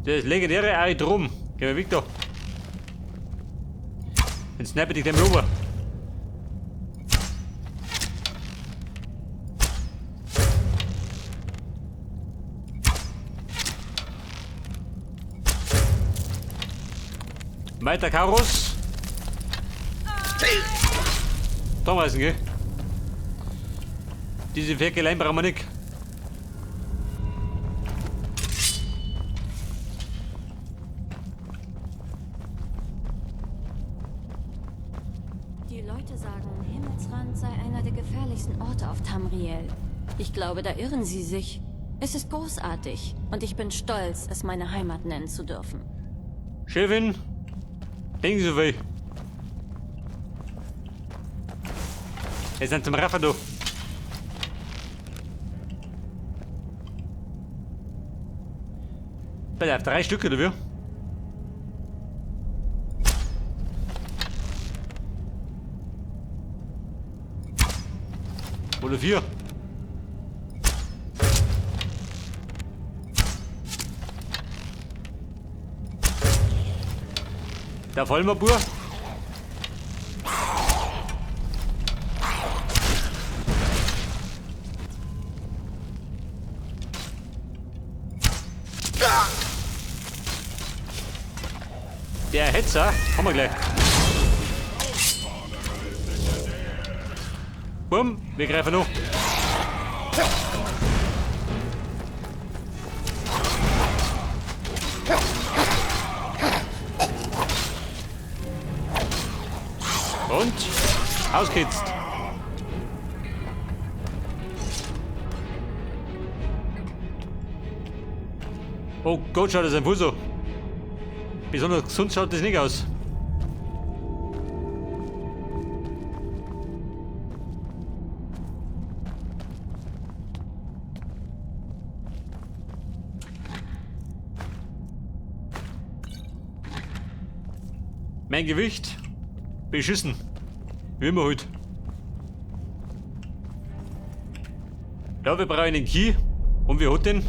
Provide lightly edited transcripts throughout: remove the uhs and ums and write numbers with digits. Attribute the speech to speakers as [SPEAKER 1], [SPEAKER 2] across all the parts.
[SPEAKER 1] Das legendäre Aerodrom. Geh mal weg da. Dann snappe dich dem rüber. Weiter Karos. Da reißen, gell? Diese Ferkeleien brauchen wir nicht.
[SPEAKER 2] Die Leute sagen, Himmelsrand sei einer der gefährlichsten Orte auf Tamriel. Ich glaube, da irren sie sich. Es ist großartig und ich bin stolz, es meine Heimat nennen zu dürfen.
[SPEAKER 1] Chefin, denken Sie so viel. Wir sind zum Raffer da. Bitte auf 3 Stück oder wie? Oder 4? Der Vollmerbur. Der Hetzer, haben wir gleich. Bumm, wir greifen noch. Und ausgeht's. Oh Gott, schaut das ein Fuso. Besonders gesund schaut das nicht aus. Mein Gewicht beschissen. Wie immer heute. Da, wir brauchen einen Key. Und wer hat den?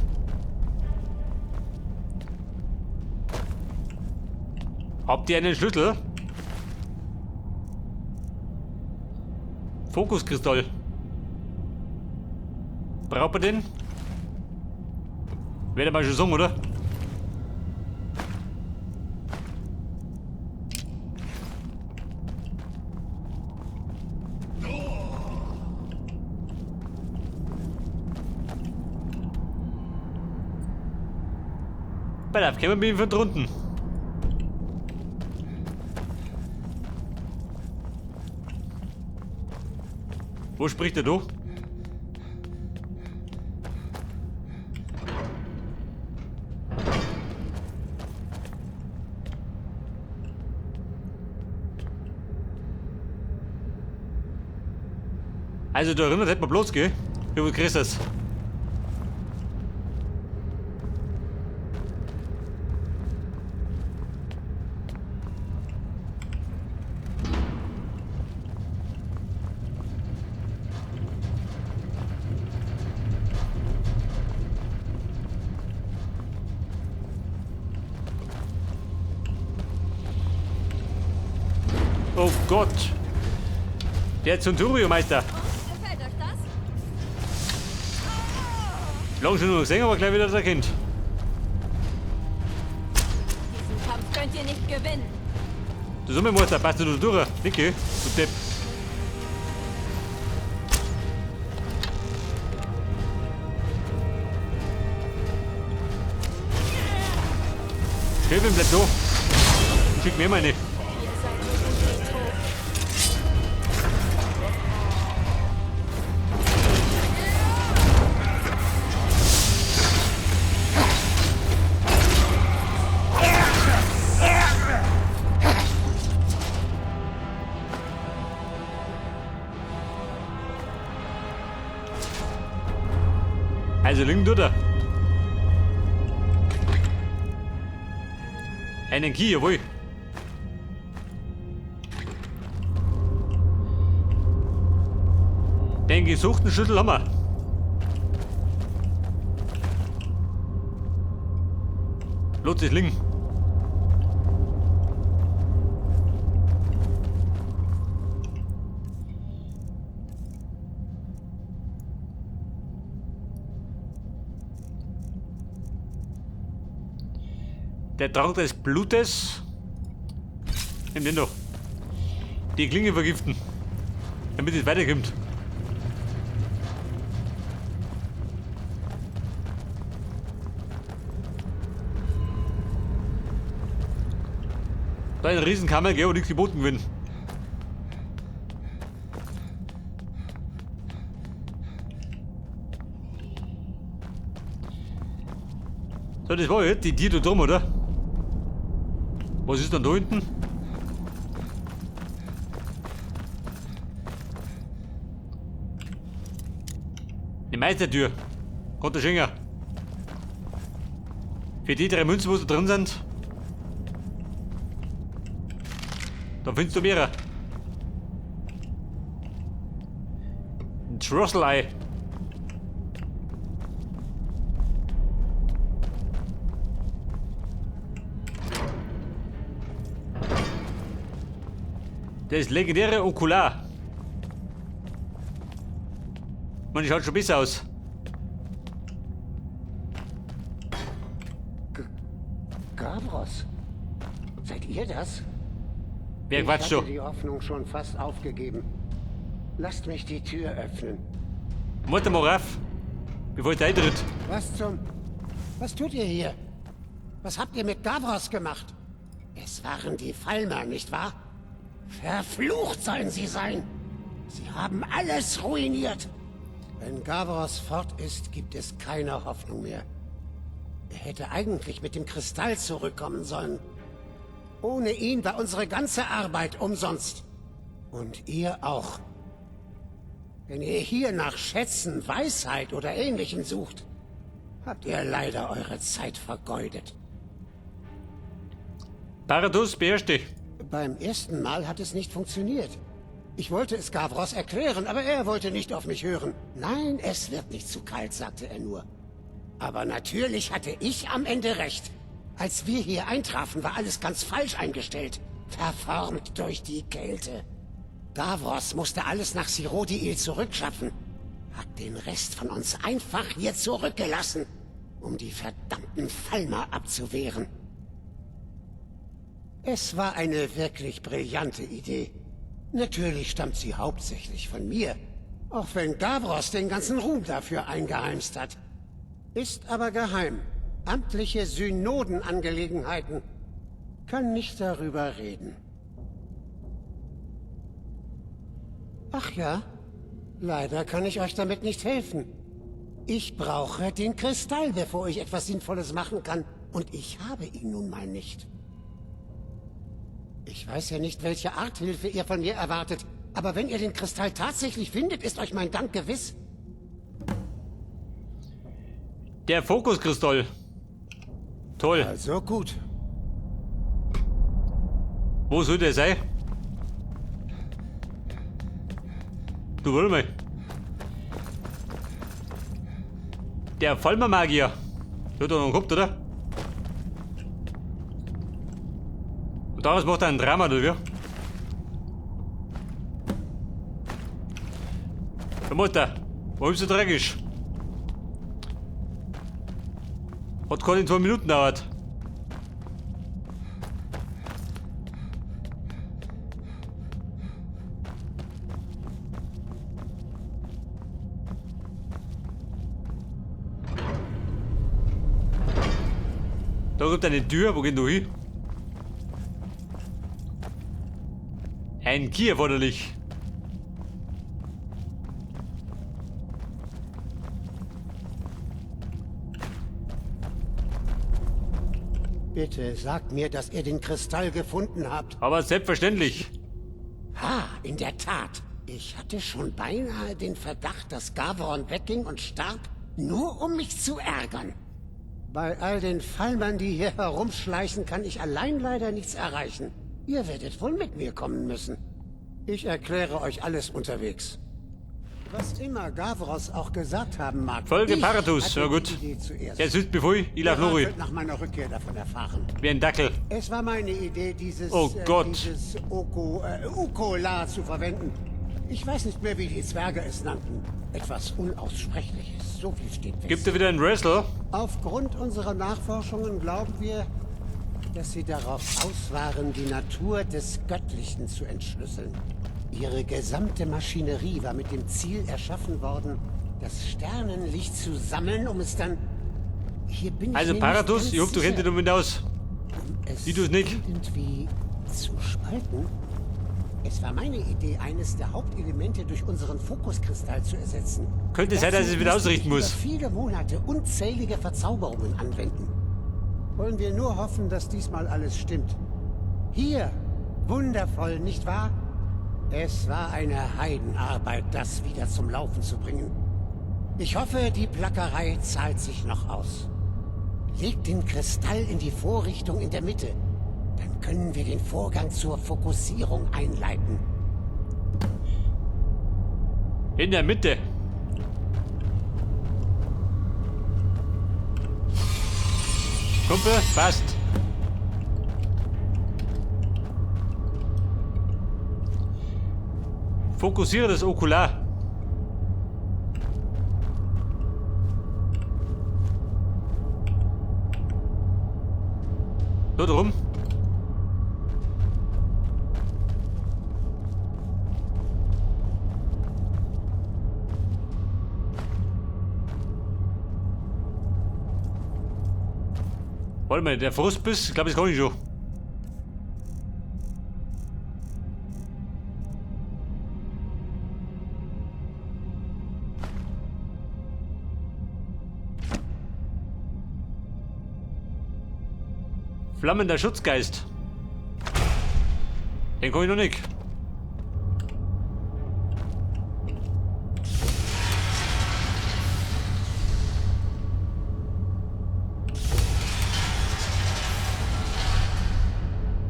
[SPEAKER 1] Habt ihr einen Schlüssel? Fokuskristall. Braucht ihr den? Wird mal schon sagen, oder? Bei der kommen wir von drunten. Wo spricht er doch? Also da erinnert hätte man bloß, gell? Wie viel kriegst du das? Oh Gott! Der Centurio-Meister!
[SPEAKER 2] Gefällt euch das?
[SPEAKER 1] Lang schon nur gesehen, aber gleich wieder das erkennt.
[SPEAKER 2] Diesen Kampf könnt ihr nicht gewinnen.
[SPEAKER 1] Du Summenmeister, passt du da durch? Niki, du Depp. Chefin, bleib da. Schick mir mal eine.
[SPEAKER 2] Ihr seid so tot.
[SPEAKER 1] Also liegen tut er. Einen Key, jawohl. Den gesuchten Schlüssel haben wir. Lot sich liegen. Der Trank des Blutes. Nimm den doch. Die Klinge vergiften. Damit es weiterkommt. Da ein Riesenkammer, gell, und nichts geboten werden. So, das war jetzt die Tür da drum, oder? Was ist dann da hinten? Die Meistertür. Konnte schenken. Für die 3 Münzen, die da drin sind. Da findest du mehrere. Ein Drosselei. Das legendäre Okular. Man, die schaut schon besser aus.
[SPEAKER 3] Gavros? Seid ihr das?
[SPEAKER 1] Wer
[SPEAKER 3] Ich
[SPEAKER 1] quatscht
[SPEAKER 3] hatte
[SPEAKER 1] so?
[SPEAKER 3] die Hoffnung schon fast aufgegeben. Lasst mich die Tür öffnen.
[SPEAKER 1] Warte mal rauf. Bevor ich eintritt.
[SPEAKER 3] Was zum... Was tut ihr hier? Was habt ihr mit Gavros gemacht? Es waren die Falmer, nicht wahr? Verflucht sollen sie sein! Sie haben alles ruiniert! Wenn Gavros fort ist, gibt es keine Hoffnung mehr. Er hätte eigentlich mit dem Kristall zurückkommen sollen. Ohne ihn war unsere ganze Arbeit umsonst. Und ihr auch. Wenn ihr hier nach Schätzen, Weisheit oder Ähnlichem sucht, habt ihr leider eure Zeit vergeudet.
[SPEAKER 1] Paradox, beherrsch dich.
[SPEAKER 3] Beim ersten Mal hat es nicht funktioniert. Ich wollte es Gavros erklären, aber er wollte nicht auf mich hören. Nein, es wird nicht zu kalt, sagte er nur. Aber natürlich hatte ich am Ende recht. Als wir hier eintrafen, war alles ganz falsch eingestellt. Verformt durch die Kälte. Gavros musste alles nach Sirodiil zurückschaffen. Hat den Rest von uns einfach hier zurückgelassen, um die verdammten Falmer abzuwehren. Es war eine wirklich brillante Idee. Natürlich stammt sie hauptsächlich von mir, auch wenn Gavros den ganzen Ruhm dafür eingeheimst hat. Ist aber geheim. Amtliche Synodenangelegenheiten. Kann nicht darüber reden. Ach ja, leider kann ich euch damit nicht helfen. Ich brauche den Kristall, bevor ich etwas Sinnvolles machen kann. Und ich habe ihn nun mal nicht. Ich weiß ja nicht, welche Art Hilfe ihr von mir erwartet. Aber wenn ihr den Kristall tatsächlich findet, ist euch mein Dank gewiss.
[SPEAKER 1] Der Fokuskristall. Toll.
[SPEAKER 3] Also gut.
[SPEAKER 1] Wo soll der sein? Du warte mal. Der Falmer-Magier. Der hat er noch gehabt, oder? Und daraus macht er ein Drama, oder wie? Der Mutter, warum ist so dreckig? Hat gerade in 2 Minuten gedauert. Da kommt eine Tür, wo geht du hin? Ein Key erforderlich.
[SPEAKER 3] Bitte sagt mir, dass ihr den Kristall gefunden habt.
[SPEAKER 1] Aber selbstverständlich.
[SPEAKER 3] Ha, in der Tat. Ich hatte schon beinahe den Verdacht, dass Gavron wegging und starb, nur um mich zu ärgern. Bei all den Falmern, die hier herumschleichen, kann ich allein leider nichts erreichen. Ihr werdet wohl mit mir kommen müssen. Ich erkläre euch alles unterwegs. Was immer Gavros auch gesagt haben mag.
[SPEAKER 1] Folge
[SPEAKER 3] ich
[SPEAKER 1] Paratus.
[SPEAKER 3] hatte
[SPEAKER 1] Ja
[SPEAKER 3] die
[SPEAKER 1] gut.
[SPEAKER 3] Idee zuerst.
[SPEAKER 1] Jetzt ist bevor ich lauf
[SPEAKER 3] Der
[SPEAKER 1] noch
[SPEAKER 3] Rat
[SPEAKER 1] ruhig.
[SPEAKER 3] wird nach meiner Rückkehr davon erfahren.
[SPEAKER 1] Wie ein Dackel.
[SPEAKER 3] Es war meine Idee, dieses
[SPEAKER 1] Oh Gott.
[SPEAKER 3] dieses Ukola zu verwenden. Ich weiß nicht mehr, wie die Zwerge es nannten. Etwas Unaussprechliches. So viel steht fest.
[SPEAKER 1] Gibt er wieder einen Wrestler?
[SPEAKER 3] Aufgrund unserer Nachforschungen glauben wir, dass sie darauf aus waren, die Natur des Göttlichen zu entschlüsseln. Ihre gesamte Maschinerie war mit dem Ziel erschaffen worden, das Sternenlicht zu sammeln, um es dann... Hier bin ich
[SPEAKER 1] Also
[SPEAKER 3] mir
[SPEAKER 1] Paratus,
[SPEAKER 3] nicht
[SPEAKER 1] ich
[SPEAKER 3] ganz
[SPEAKER 1] hoffe, du kennst dich
[SPEAKER 3] sicher,
[SPEAKER 1] damit aus.
[SPEAKER 3] es
[SPEAKER 1] Sieh du's nicht?
[SPEAKER 3] irgendwie zu spalten. Es war meine Idee, eines der Hauptelemente durch unseren Fokuskristall zu ersetzen.
[SPEAKER 1] Könnte sein, dass ich es wieder
[SPEAKER 3] Dazu
[SPEAKER 1] ausrichten
[SPEAKER 3] musste
[SPEAKER 1] muss.
[SPEAKER 3] ich über viele Monate unzählige Verzauberungen anwenden. Wollen wir nur hoffen, dass diesmal alles stimmt. Hier, wundervoll, nicht wahr? Es war eine Heidenarbeit, das wieder zum Laufen zu bringen. Ich hoffe, die Plackerei zahlt sich noch aus. Legt den Kristall in die Vorrichtung in der Mitte. Dann können wir den Vorgang zur Fokussierung einleiten.
[SPEAKER 1] In der Mitte. Kumpel, passt. Fokussiere das Okular. So drum. Warte mal, der Frustbiss, ich glaube, das kann ich schon. Flammender Schutzgeist. Den kann ich noch nicht.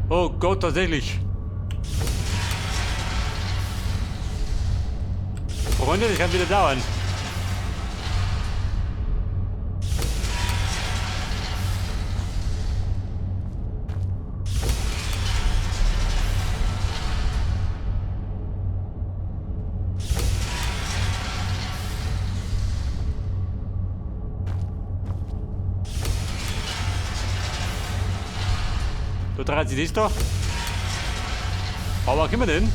[SPEAKER 1] Oh Gott, tatsächlich. Freunde, das kann wieder dauern. Da dreht sich das da. Aber können wir denn?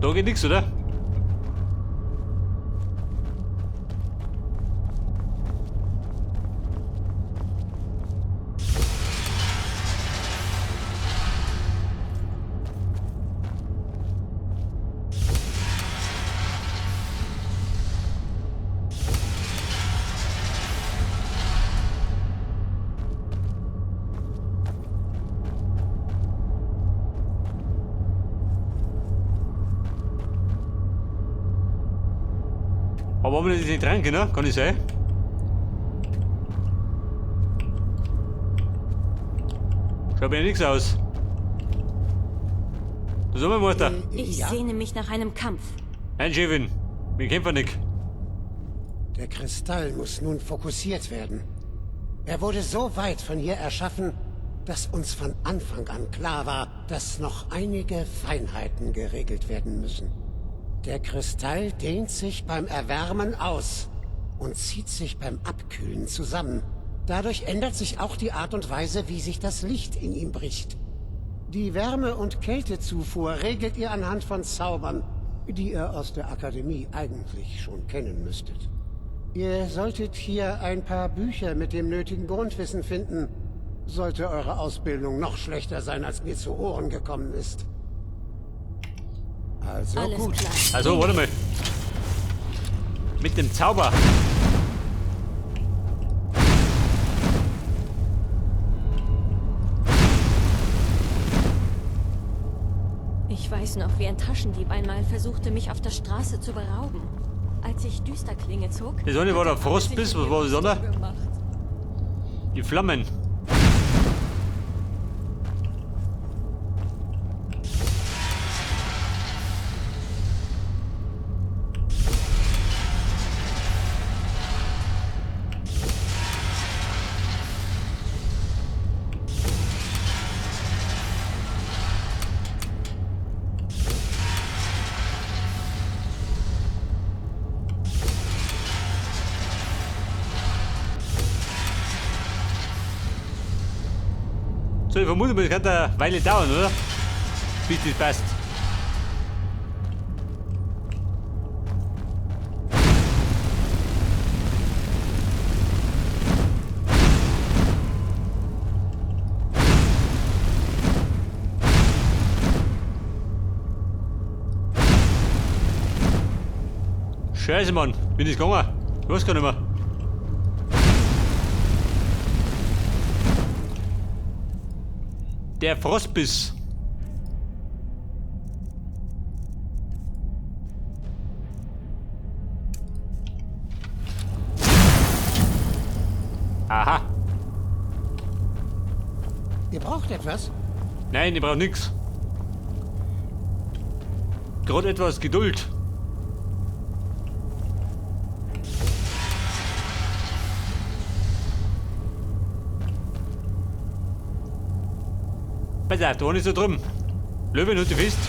[SPEAKER 1] Da geht nichts, oder? Aber haben wir das nicht rein können? Kann ich sein? Schaut mir ja nichts aus. Da sind wir, Mutter.
[SPEAKER 2] Ich sehne mich nach einem Kampf.
[SPEAKER 1] Nein, Chefin. Wir kämpfen nicht.
[SPEAKER 3] Der Kristall muss nun fokussiert werden. Er wurde so weit von hier erschaffen, dass uns von Anfang an klar war, dass noch einige Feinheiten geregelt werden müssen. Der Kristall dehnt sich beim Erwärmen aus und zieht sich beim Abkühlen zusammen. Dadurch ändert sich auch die Art und Weise, wie sich das Licht in ihm bricht. Die Wärme- und Kältezufuhr regelt ihr anhand von Zaubern, die ihr aus der Akademie eigentlich schon kennen müsstet. Ihr solltet hier ein paar Bücher mit dem nötigen Grundwissen finden, sollte eure Ausbildung noch schlechter sein, als mir zu Ohren gekommen ist. Also
[SPEAKER 2] Alles
[SPEAKER 3] gut.
[SPEAKER 2] klar.
[SPEAKER 1] Also, warte mal. Mit dem Zauber.
[SPEAKER 2] Ich weiß noch, wie ein Taschendieb einmal versuchte, mich auf der Straße zu berauben. Als ich Düsterklinge zog...
[SPEAKER 1] Das eine war der Frostbiss, was war das andere?
[SPEAKER 2] Gemacht.
[SPEAKER 1] Die Flammen. So, ich vermute mal, das kann eine Weile dauern, oder? Bis das passt. Scheiße, Mann. Bin ich gegangen? Ich weiß gar nicht mehr. Der Frostbiss. Aha.
[SPEAKER 3] Ihr braucht etwas?
[SPEAKER 1] Nein, ich brauche nichts. Gerade etwas Geduld. Pass auf, da ist so drüben. Löwen, halt dich fest.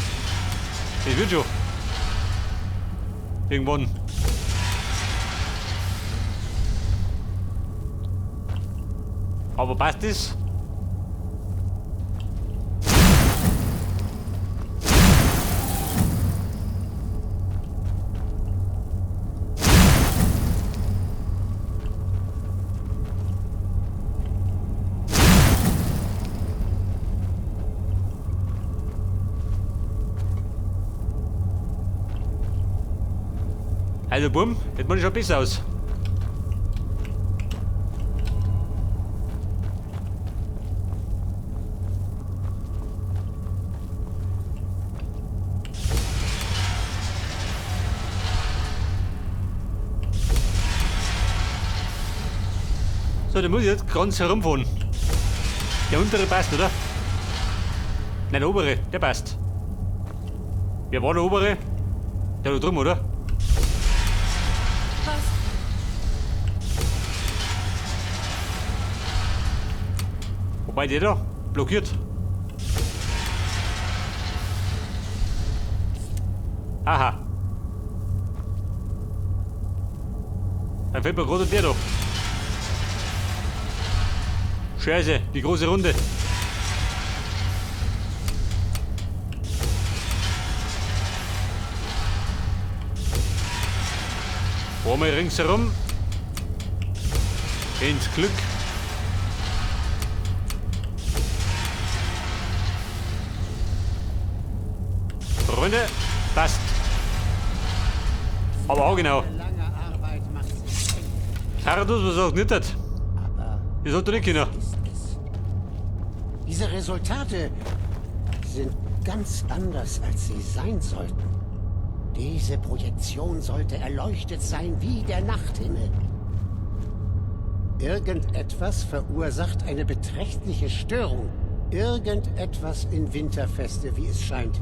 [SPEAKER 1] Das wird schon. Irgendwann. Aber passt das? Also bumm, jetzt macht schon besser aus. So, dann muss ich jetzt ganz herumfahren. Der untere passt, oder? Nein, der obere, der passt. Wer war der obere? Der da drüben, oder? Wobei der da blockiert. Aha. Dann fällt mir gerade der da. Scheiße, die große Runde. Einmal ringsherum. Ins Glück. Runde, passt. Aber auch genau.
[SPEAKER 3] Lange Arbeit macht sich
[SPEAKER 1] Paradox, was auch nicht hat.
[SPEAKER 3] aber
[SPEAKER 1] Das hat doch nicht können.
[SPEAKER 3] ist es. Diese Resultate sind ganz anders, als sie sein sollten. Diese Projektion sollte erleuchtet sein wie der Nachthimmel. Irgendetwas verursacht eine beträchtliche Störung. Irgendetwas in Winterfeste, wie es scheint.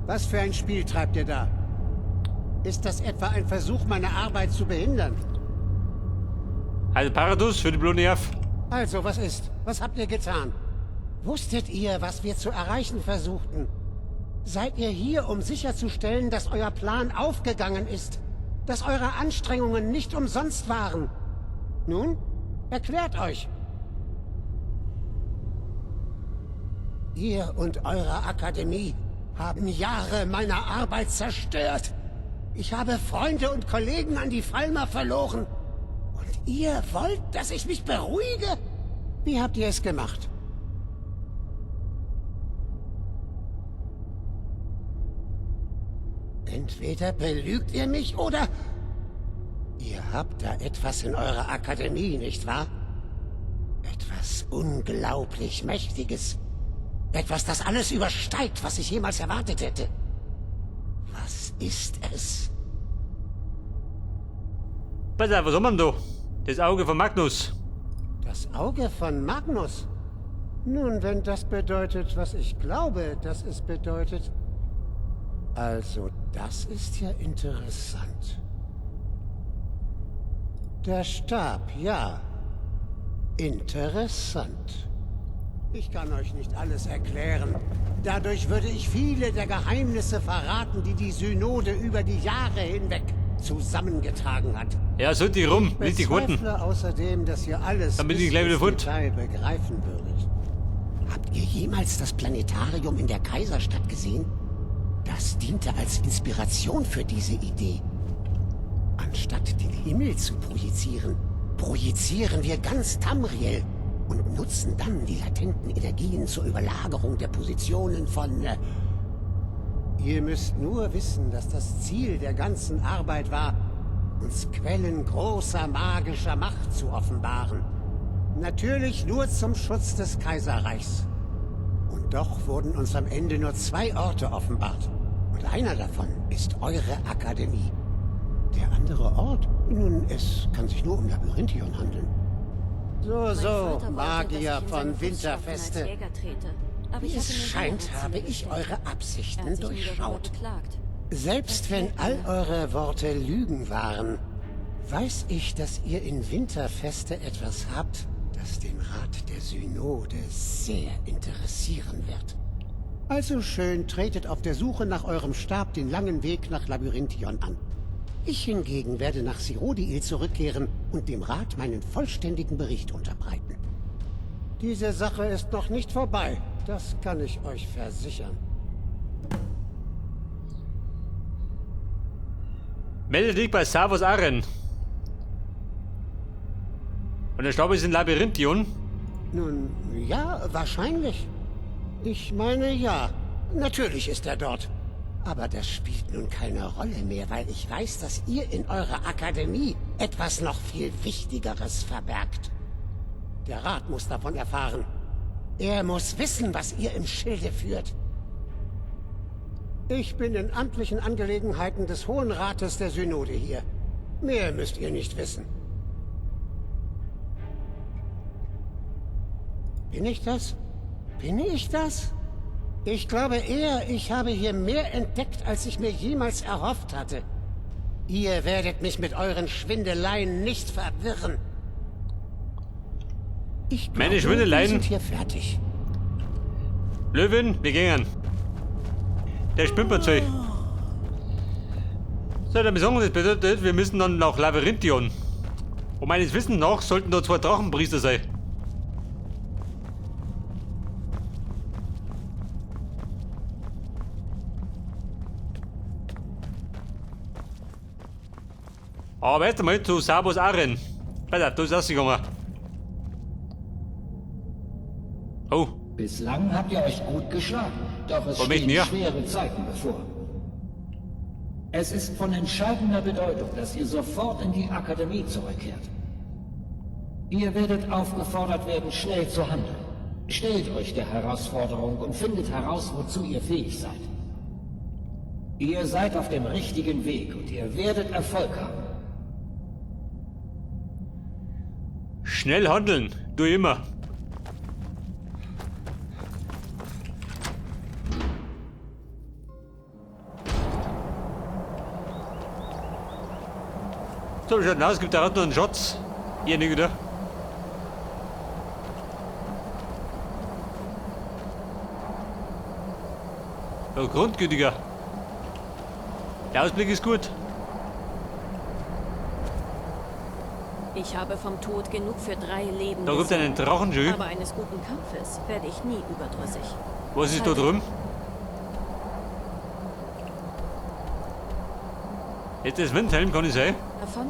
[SPEAKER 3] Was für ein Spiel treibt ihr da? Ist das etwa ein Versuch, meine Arbeit zu behindern?
[SPEAKER 1] Also Paradox für die blonde Jaff.
[SPEAKER 3] Also, was ist? Was habt ihr getan? Wusstet ihr, was wir zu erreichen versuchten? Seid ihr hier, um sicherzustellen, dass euer Plan aufgegangen ist? Dass eure Anstrengungen nicht umsonst waren? Nun, erklärt euch. Ihr und eure Akademie haben Jahre meiner Arbeit zerstört. Ich habe Freunde und Kollegen an die Falmer verloren. Und ihr wollt, dass ich mich beruhige? Wie habt ihr es gemacht? Entweder belügt ihr mich oder... Ihr habt da etwas in eurer Akademie, nicht wahr? Etwas unglaublich Mächtiges. Etwas, das alles übersteigt, was ich jemals erwartet hätte. Was ist es?
[SPEAKER 1] Pass auf, was haben wir denn da? Das Auge von Magnus.
[SPEAKER 3] Das Auge von Magnus? Nun, wenn das bedeutet, was ich glaube, dass es bedeutet... Also, das ist ja interessant. Der Stab, ja. Interessant. Ich kann euch nicht alles erklären. Dadurch würde ich viele der Geheimnisse verraten, die die Synode über die Jahre hinweg zusammengetragen hat.
[SPEAKER 1] Ja, so die rum, nicht die Gurten.
[SPEAKER 3] Bezweifle außerdem, dass ihr alles
[SPEAKER 1] Dann bin ich
[SPEAKER 3] bis
[SPEAKER 1] gleich wieder
[SPEAKER 3] ins
[SPEAKER 1] fort.
[SPEAKER 3] Detail begreifen würdet. Habt ihr jemals das Planetarium in der Kaiserstadt gesehen? Das diente als Inspiration für diese Idee. Anstatt den Himmel zu projizieren, projizieren wir ganz Tamriel und nutzen dann die latenten Energien zur Überlagerung der Positionen von... Ihr müsst nur wissen, dass das Ziel der ganzen Arbeit war, uns Quellen großer magischer Macht zu offenbaren. Natürlich nur zum Schutz des Kaiserreichs. Und doch wurden uns am Ende nur 2 Orte offenbart. Und einer davon ist eure Akademie. Der andere Ort? Nun, es kann sich nur um Labyrinthion handeln. So, Magier von Winterfeste. Wie es scheint, habe ich eure Absichten durchschaut. Selbst wenn all eure Worte Lügen waren, weiß ich, dass ihr in Winterfeste etwas habt, das den Rat der Synode sehr interessieren wird. Also schön, tretet auf der Suche nach eurem Stab den langen Weg nach Labyrinthion an. Ich hingegen werde nach Cyrodiil zurückkehren und dem Rat meinen vollständigen Bericht unterbreiten. Diese Sache ist noch nicht vorbei, das kann ich euch versichern.
[SPEAKER 1] Melde dich bei Savos Aren. Und der Stab ist in Labyrinthion.
[SPEAKER 3] Nun, ja, wahrscheinlich. Ich meine, ja. Natürlich ist er dort. Aber das spielt nun keine Rolle mehr, weil ich weiß, dass ihr in eurer Akademie etwas noch viel Wichtigeres verbergt. Der Rat muss davon erfahren. Er muss wissen, was ihr im Schilde führt. Ich bin in amtlichen Angelegenheiten des Hohen Rates der Synode hier. Mehr müsst ihr nicht wissen. Bin ich das? Bin ich das? Ich glaube eher, ich habe hier mehr entdeckt, als ich mir jemals erhofft hatte. Ihr werdet mich mit euren Schwindeleien nicht verwirren. Ich glaube,
[SPEAKER 1] Meine Schwindeleien?
[SPEAKER 3] wir sind hier fertig.
[SPEAKER 1] Löwen, wir gehen. Der Spinnplanzeug. So, der Besonderheit bedeutet, wir müssen dann nach Labyrinthion. Und meines Wissens nach sollten da 2 Drachenpriester sein. Aber erst einmal zu Savos Aren. Weiter, du ist ausgegangen. Oh.
[SPEAKER 4] Bislang habt ihr euch gut geschlagen, doch es
[SPEAKER 1] Warum ich
[SPEAKER 4] stehen
[SPEAKER 1] nicht?
[SPEAKER 4] schwere Zeiten bevor. Es ist von entscheidender Bedeutung, dass ihr sofort in die Akademie zurückkehrt. Ihr werdet aufgefordert werden, schnell zu handeln. Stellt euch der Herausforderung und findet heraus, wozu ihr fähig seid. Ihr seid auf dem richtigen Weg und ihr werdet Erfolg haben.
[SPEAKER 1] Schnell handeln, du immer. So, schaut aus, es gibt da noch einen Schatz. Hier nicht wieder. So, grundgültiger. Der Ausblick ist gut.
[SPEAKER 2] Ich habe vom Tod genug für 3 Leben
[SPEAKER 1] Da gibt es einen Drachenschö.
[SPEAKER 2] aber eines guten Kampfes werde ich nie überdrüssig.
[SPEAKER 1] Was ist da drüben? Jetzt ist Windhelm, kann ich sein?
[SPEAKER 2] Davon?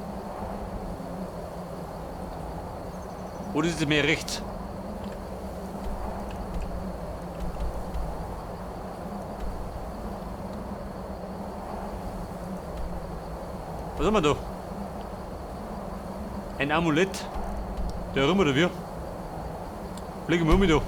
[SPEAKER 1] Oder ist es mir rechts? Was haben wir da? Ein Amulett. Der Rum oder wir? Blicken wir um da.